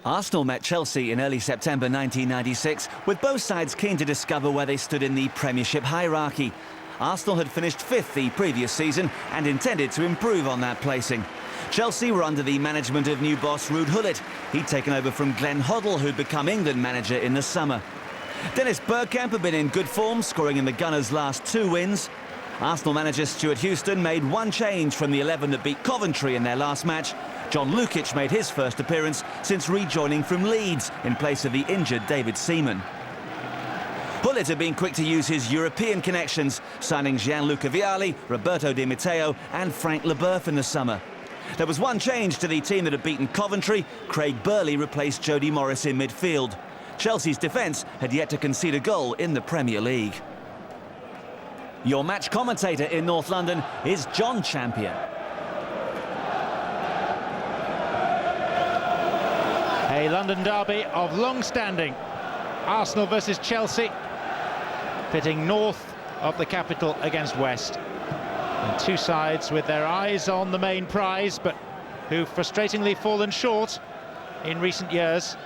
Arsenal met Chelsea in early September 1996, with both sides keen to discover where they stood in the Premiership hierarchy. Arsenal had finished fifth the previous season and intended to improve on that placing. Chelsea were under the management of new boss Ruud Gullit. He'd taken over from Glenn Hoddle, who'd become England manager in the summer. Dennis Bergkamp had been in good form, scoring in the Gunners' last 2 wins. Arsenal manager Stuart Houston made one change from the 11 that beat Coventry in their last match. John Lukic made his first appearance since rejoining from Leeds in place of the injured David Seaman. Gullit had been quick to use his European connections, signing Gianluca Vialli, Roberto Di Matteo and Frank Leboeuf in the summer. There was one change to the team that had beaten Coventry. Craig Burley replaced Jody Morris in midfield. Chelsea's defence had yet to concede a goal in the Premier League. Your match commentator in North London is John Champion. A London derby of long standing. Arsenal versus Chelsea, pitting north of the capital against west. And two sides with their eyes on the main prize, but who've frustratingly fallen short in recent years.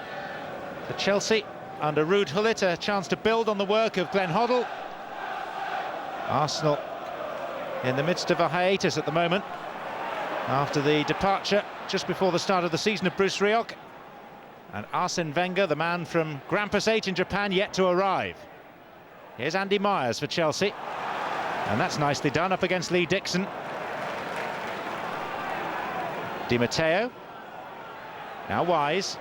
For Chelsea, under Ruud Gullit, a chance to build on the work of Glenn Hoddle. Arsenal in the midst of a hiatus at the moment, after the departure just before the start of the season of Bruce Rioch. And Arsene Wenger, the man from Grampus 8 in Japan, yet to arrive. Here's Andy Myers for Chelsea. And that's nicely done up against Lee Dixon. Di Matteo. Now Wise.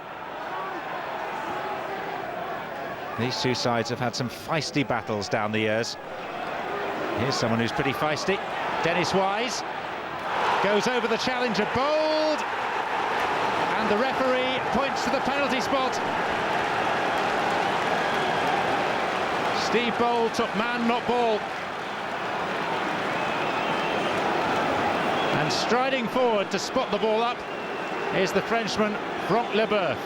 These two sides have had some feisty battles down the years. Here's someone who's pretty feisty. Dennis Wise. Goes over the challenger, bold. And the referee points to the penalty spot. Steve Bold took man, not ball. And striding forward to spot the ball up is the Frenchman Frank Leboeuf.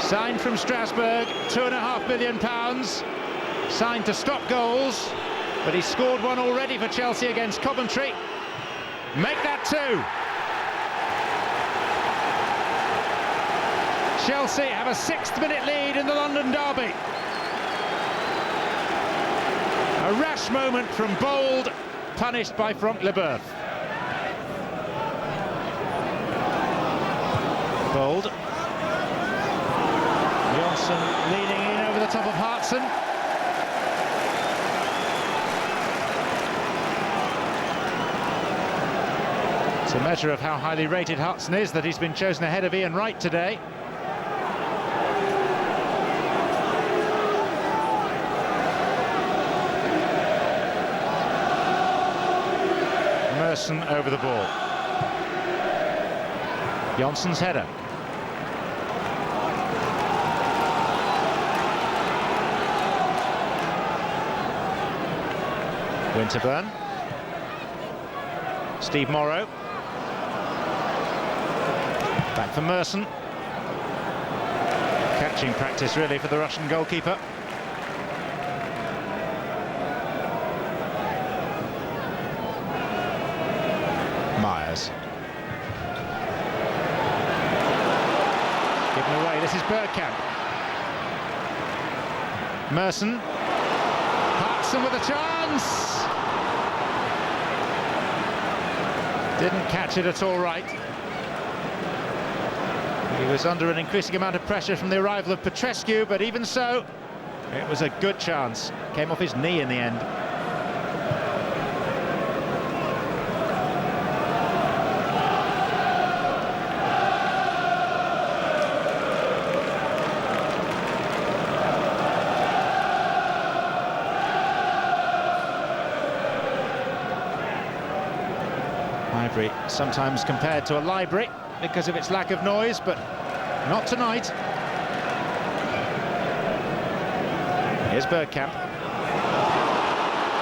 Signed from Strasbourg, £2.5 million. Signed to stop goals, but he scored one already for Chelsea against Coventry. Make that 2. Chelsea have a 6th-minute lead in the London derby. A rash moment from Bold, punished by Frank Leboeuf. Bold. Johnson leaning in over the top of Hartson. It's a measure of how highly rated Hartson is that he's been chosen ahead of Ian Wright today. Merson over the ball. Johnson's header. Winterburn. Steve Morrow. Back for Merson. Catching practice really for the Russian goalkeeper. Myers. Given away, this is Bergkamp. Merson. Hartson with a chance! Didn't catch it at all right. He was under an increasing amount of pressure from the arrival of Petrescu, but even so, it was a good chance. Came off his knee in the end. Highbury sometimes compared to a library because of its lack of noise, but not tonight. Here's Bergkamp.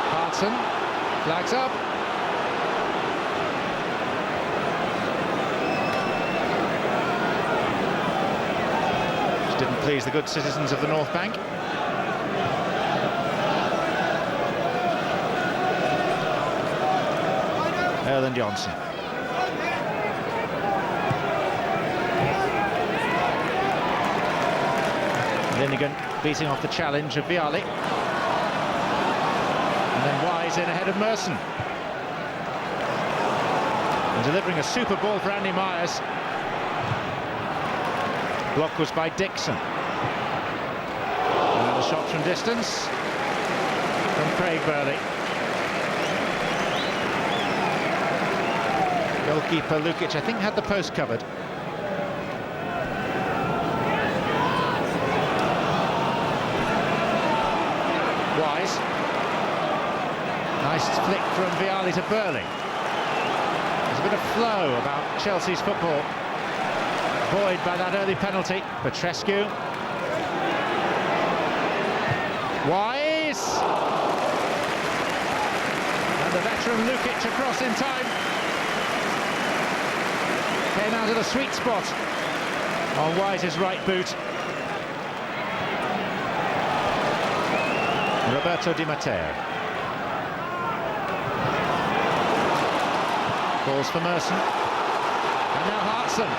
Hartson, flags up. Which didn't please the good citizens of the North Bank. Erland Johnson. Linnigan beating off the challenge of Vialli. And then Wise in ahead of Merson. And delivering a super ball for Andy Myers. Block was by Dixon. Another shot from distance from Craig Burley. Goalkeeper Lukic, I think, had the post covered. Wise. Nice flick from Vialli to Burley. There's a bit of flow about Chelsea's football. Buoyed by that early penalty. Petrescu. Wise. And the veteran Lukic across in time. Came out of the sweet spot on Wise's right boot. Roberto Di Matteo. Balls for Merson. And now Hartson.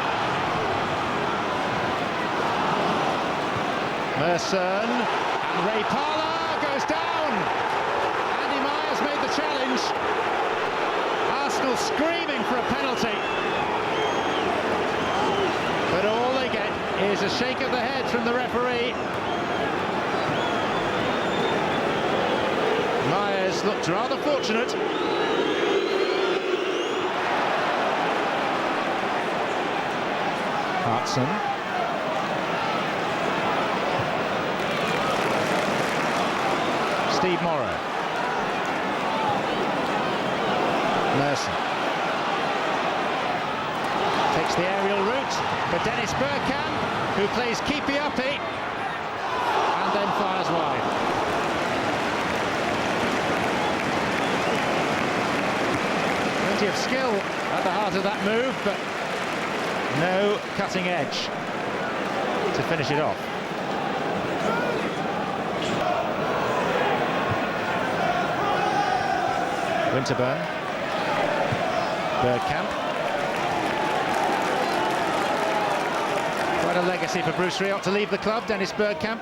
Merson. And Ray Parlour goes down. Andy Myers made the challenge. Arsenal screaming for a penalty. But all they get is a shake of the head from the referee. Myers looked rather fortunate. Hartson. Steve Morrow. Merson. Takes the aerial route for Dennis Bergkamp, who plays keepy uppy and then fires wide. Plenty of skill at the heart of that move, but no cutting edge to finish it off. Winterburn. Bergkamp. Quite a legacy for Bruce Rioch to leave the club, Dennis Bergkamp.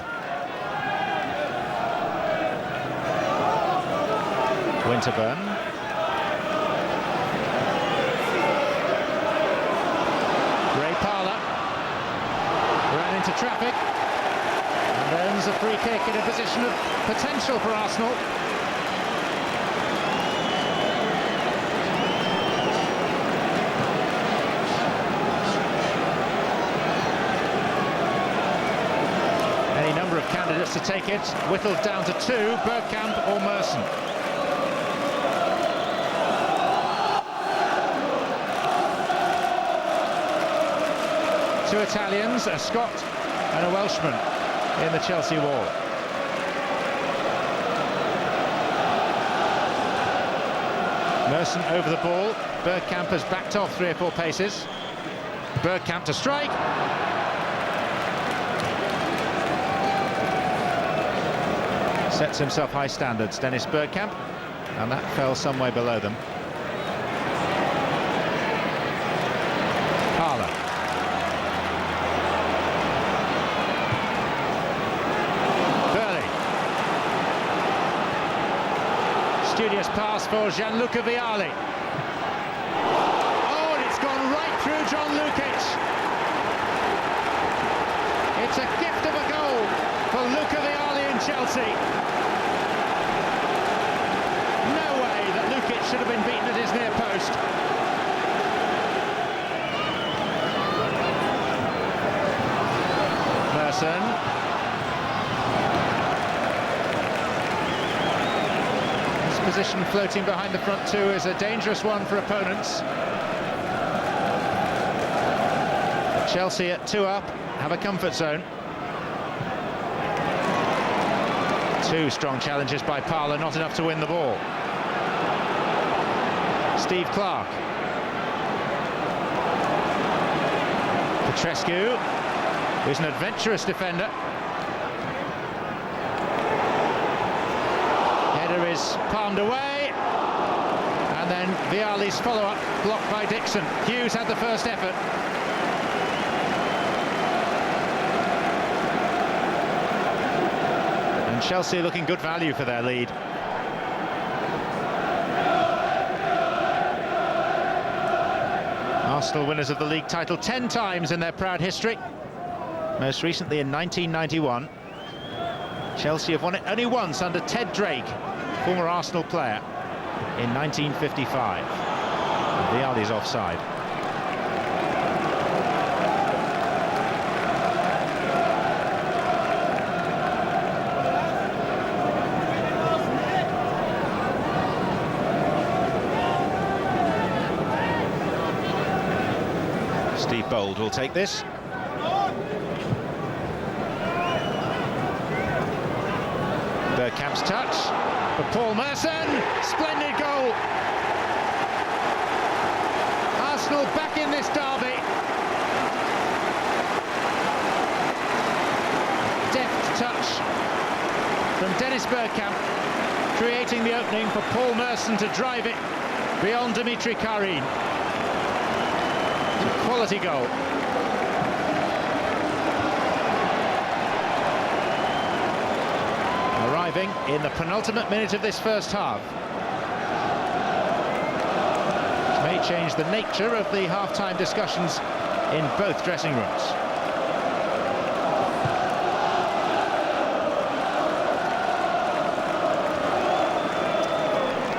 Winterburn. Ray Parlour ran into traffic and earns a free kick in a position of potential for Arsenal. Candidates to take it, whittled down to two, Bergkamp or Merson. Two Italians, a Scot and a Welshman in the Chelsea wall. Merson over the ball, Bergkamp has backed off 3 or 4 paces. Bergkamp to strike. Sets himself high standards, Dennis Bergkamp, and that fell some way below them. Parlour. Burley. Studious pass for Gianluca Vialli. Oh, and it's gone right through John Lukic. It's a gift of a goal for Luca Vialli in Chelsea. Should have been beaten at his near post. Merson. His position floating behind the front two is a dangerous one for opponents. Chelsea at 2 up have a comfort zone. 2 strong challenges by Parlour, not enough to win the ball. Steve Clark. Petrescu, who's an adventurous defender. Header is palmed away. And then Vialli's follow-up blocked by Dixon. Hughes had the first effort. And Chelsea looking good value for their lead. Arsenal winners of the league title 10 times in their proud history. Most recently in 1991. Chelsea have won it only once under Ted Drake, former Arsenal player, in 1955. Vialli's offside. Steve Bold will take this. Bergkamp's touch for Paul Merson. Splendid goal. Arsenal back in this derby. Deft touch from Dennis Bergkamp, creating the opening for Paul Merson to drive it beyond Dimitri Karin. It's a quality goal. Arriving in the penultimate minute of this first half, which may change the nature of the half-time discussions in both dressing rooms.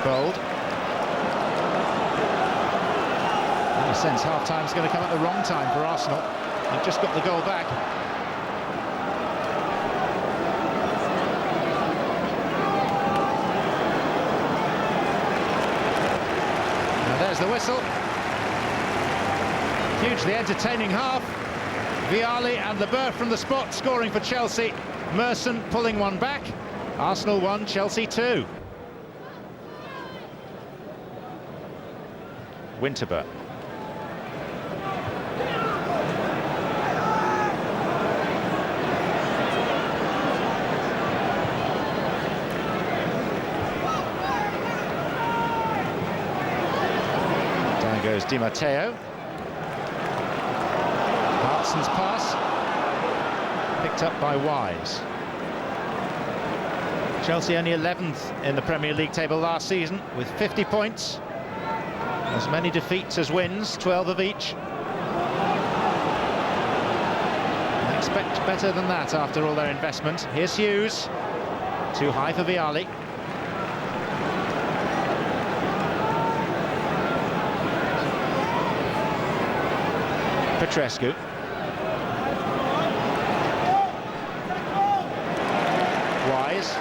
Bold. In a sense, half-time's going to come at the wrong time for Arsenal. They've just got the goal back. There's the whistle. Hugely entertaining half. Vialli and Leboeuf from the spot scoring for Chelsea. Merson pulling one back. Arsenal 1, Chelsea 2. Winterburn. Goes Di Matteo. Hartson's pass picked up by Wise. Chelsea only 11th in the Premier League table last season with 50 points, as many defeats as wins, 12 of each. I expect better than that after all their investment. Here's Hughes, too high for Vialli. Petrescu. Wise.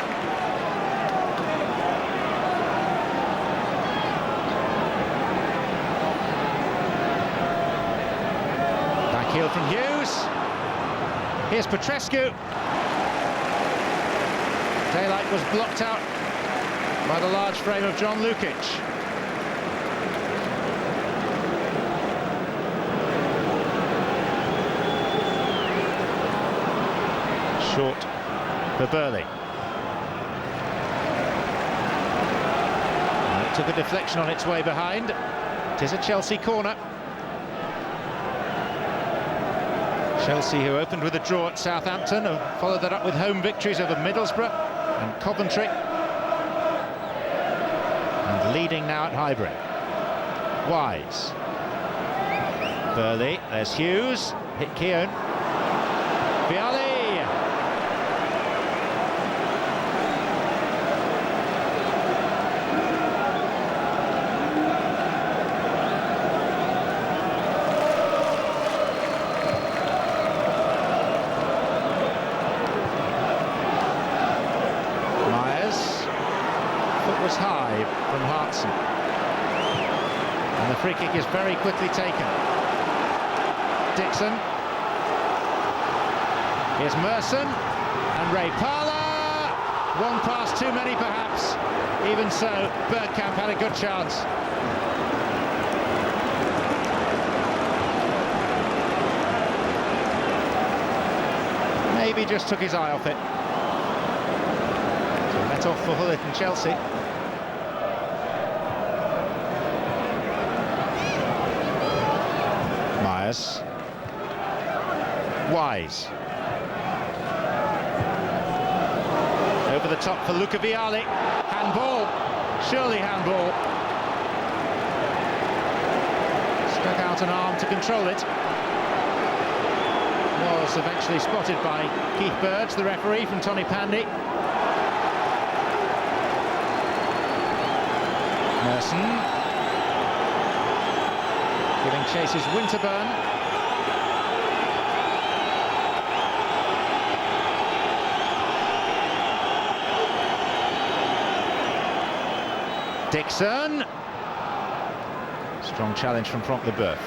Back heel from Hughes. Here's Petrescu. Daylight was blocked out by the large frame of John Lukic. Short for Burley. It took a deflection on its way behind. It is a Chelsea corner. Chelsea, who opened with a draw at Southampton, have followed that up with home victories over Middlesbrough and Coventry, and leading now at Highbury. Wise. Burley, there's Hughes, hit Keown. Vialli. Was high from Hartson, and the free kick is very quickly taken. Dixon. Here's Merson and Ray Parlour. One pass too many perhaps. Even so, Bergkamp had a good chance. Maybe just took his eye off it. So let off for Hullet and Chelsea. Wise. Over the top for Luca Vialli. Handball. Surely handball. Stuck out an arm to control it. Was eventually spotted by Keith Birds, the referee, from Tony Pandy. Merson giving chase is Winterburn. Dixon. Strong challenge from Franck Leboeuf.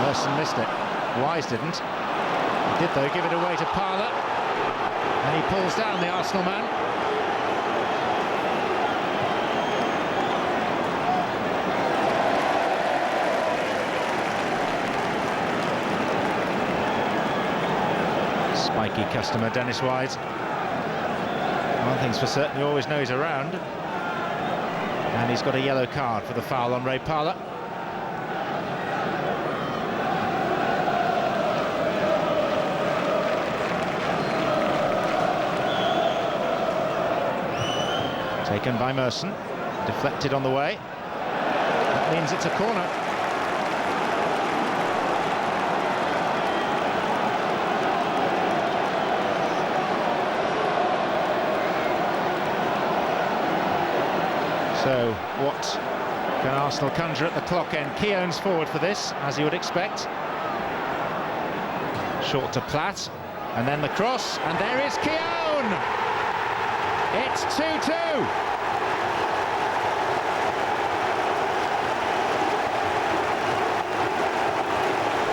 Merson missed it. Wise didn't. He did, though, give it away to Parlour. And he pulls down the Arsenal man. Spiky customer, Dennis Wise. One thing's for certain, you always know he's around. And he's got a yellow card for the foul on Ray Parlour. Taken by Merson, deflected on the way. That means it's a corner. So, what can Arsenal conjure at the clock end? Keown's forward for this, as you would expect. Short to Platt, and then the cross, and there is Keown! It's 2-2!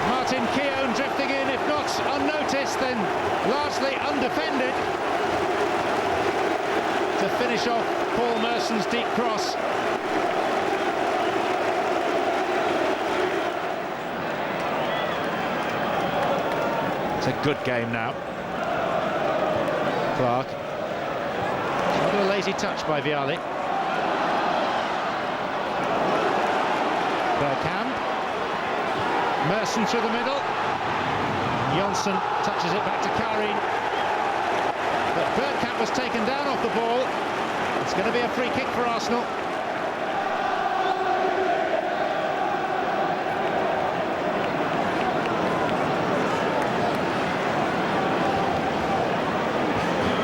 Martin Keown drifting in, if not unnoticed, then largely undefended, to finish off Paul Merson's deep cross. It's a good game now. Clark. It's a lazy touch by Vialli. Bergkamp. Merson through the middle. Johnson touches it back to Karin. But Bergkamp was taken down off the ball. It's going to be a free kick for Arsenal.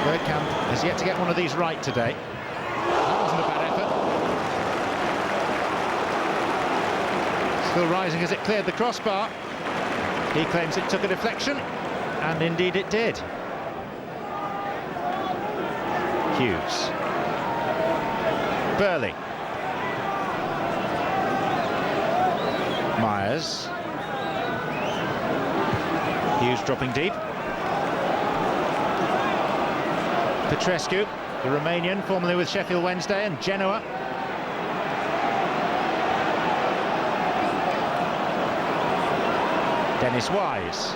Bergkamp has yet to get one of these right today. That wasn't a bad effort. Still rising as it cleared the crossbar. He claims it took a deflection, and indeed it did. Hughes. Burley. Myers. Hughes dropping deep. Petrescu, the Romanian, formerly with Sheffield Wednesday and Genoa. Dennis Wise.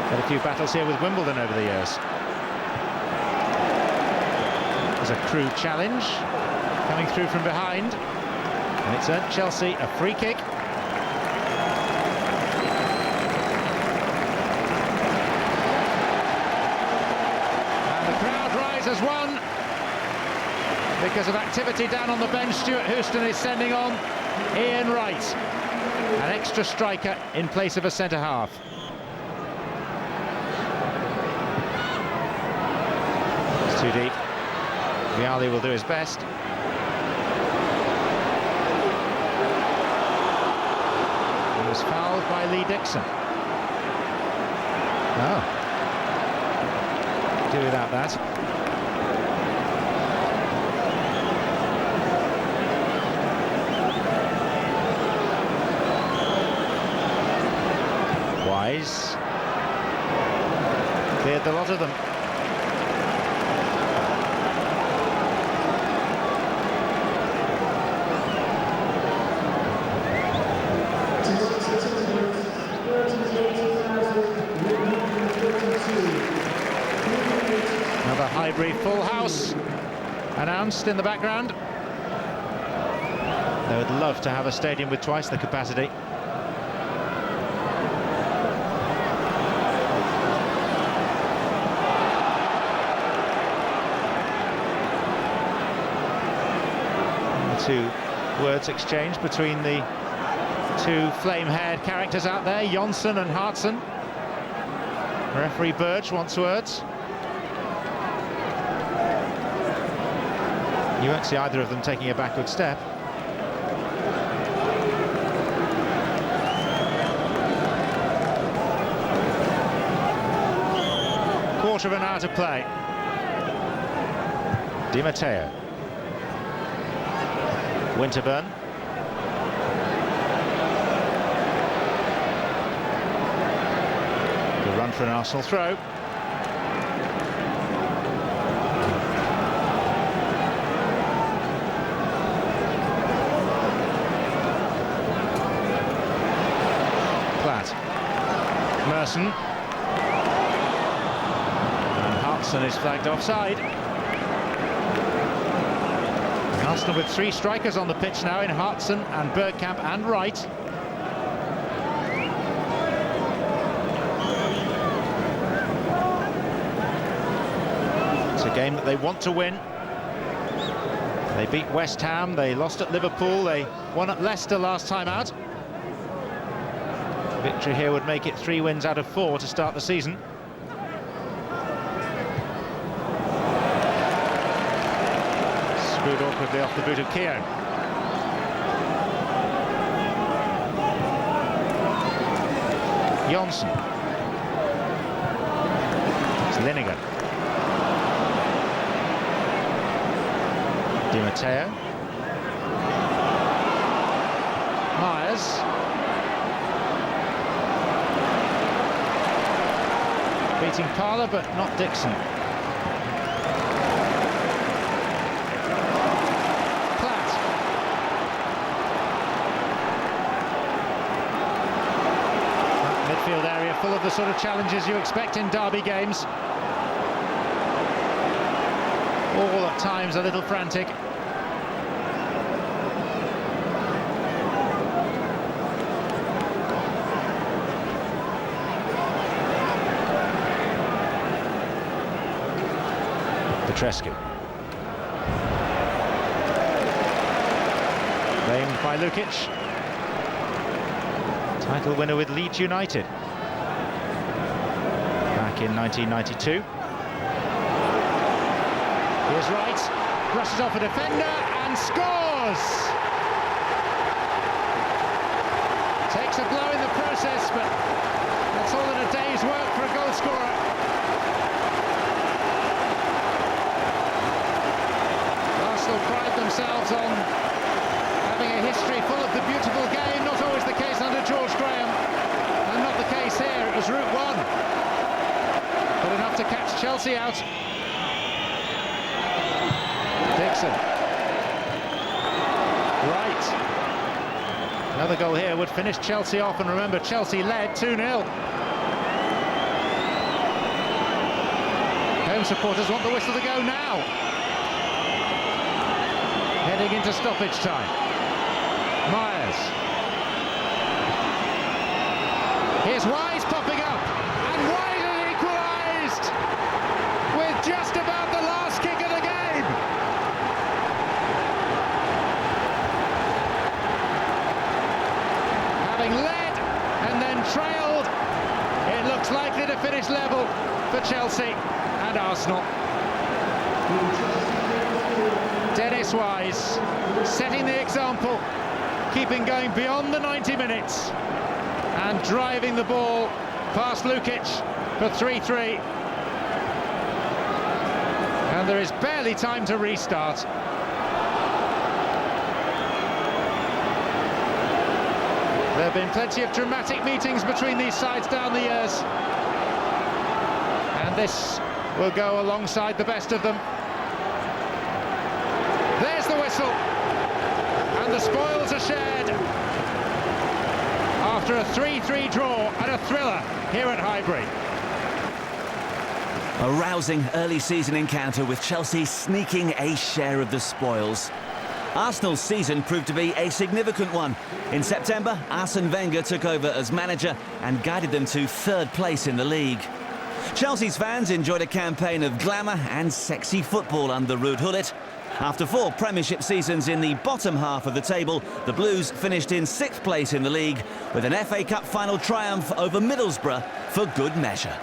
Had a few battles here with Wimbledon over the years. There's a Crewe challenge coming through from behind, and it's earned Chelsea a free kick. And the crowd rise as one because of activity down on the bench. Stuart Houston is sending on Ian Wright, an extra striker in place of a centre-half. It's too deep. Vialli will do his best. He was fouled by Lee Dixon. Oh. Do without that. Wise. Cleared the lot of them. Another Highbury full house announced in the background. They would love to have a stadium with twice the capacity. two words exchanged between the two flame-haired characters out there, Jonsson and Hartson. Referee Burge wants words. You won't see either of them taking a backward step. Quarter of an hour to play. Di Matteo. Winterburn. Good run for an Arsenal throw. Platt. Merson. And Hartson is flagged offside. Arsenal with three strikers on the pitch now in Hartson and Bergkamp and Wright. It's a game that they want to win. They beat West Ham, they lost at Liverpool, they won at Leicester last time out. Victory here would make it 3 wins out of 4 to start the season. Screwed awkwardly off the boot of Keown. Jonsson. It's Lineker. Di Matteo. Myers. Beating Parler, but not Dixon. Midfield area full of the sort of challenges you expect in derby games. All at times a little frantic. Petrescu. Claimed by Lukic. Title winner with Leeds United back in 1992. Here's Wright, brushes off a defender and scores! Takes a blow in the process, but that's all in a day's work for a goal scorer. Arsenal pride themselves on having a history full of the beautiful game, not always the case under George Graham, and not the case here. It was Route 1, but enough to catch Chelsea out. Dixon. Right. Another goal here would finish Chelsea off, and remember, Chelsea led 2-0. Home supporters want the whistle to go now. Heading into stoppage time. Myers. Here's Wise popping up, and Wise has equalised with just about the last kick of the game. Having led and then trailed, it looks likely to finish level for Chelsea and Arsenal. Dennis Wise setting the example, keeping going beyond the 90 minutes and driving the ball past Lukic for 3-3. And there is barely time to restart. There have been plenty of dramatic meetings between these sides down the years, and this will go alongside the best of them. There's the whistle, and the spoils are shared after a 3-3 draw and a thriller here at Highbury. A rousing early season encounter with Chelsea sneaking a share of the spoils. Arsenal's season proved to be a significant one. In September, Arsene Wenger took over as manager and guided them to 3rd place in the league. Chelsea's fans enjoyed a campaign of glamour and sexy football under Ruud Gullit. After 4 Premiership seasons in the bottom half of the table, the Blues finished in 6th place in the league with an FA Cup final triumph over Middlesbrough for good measure.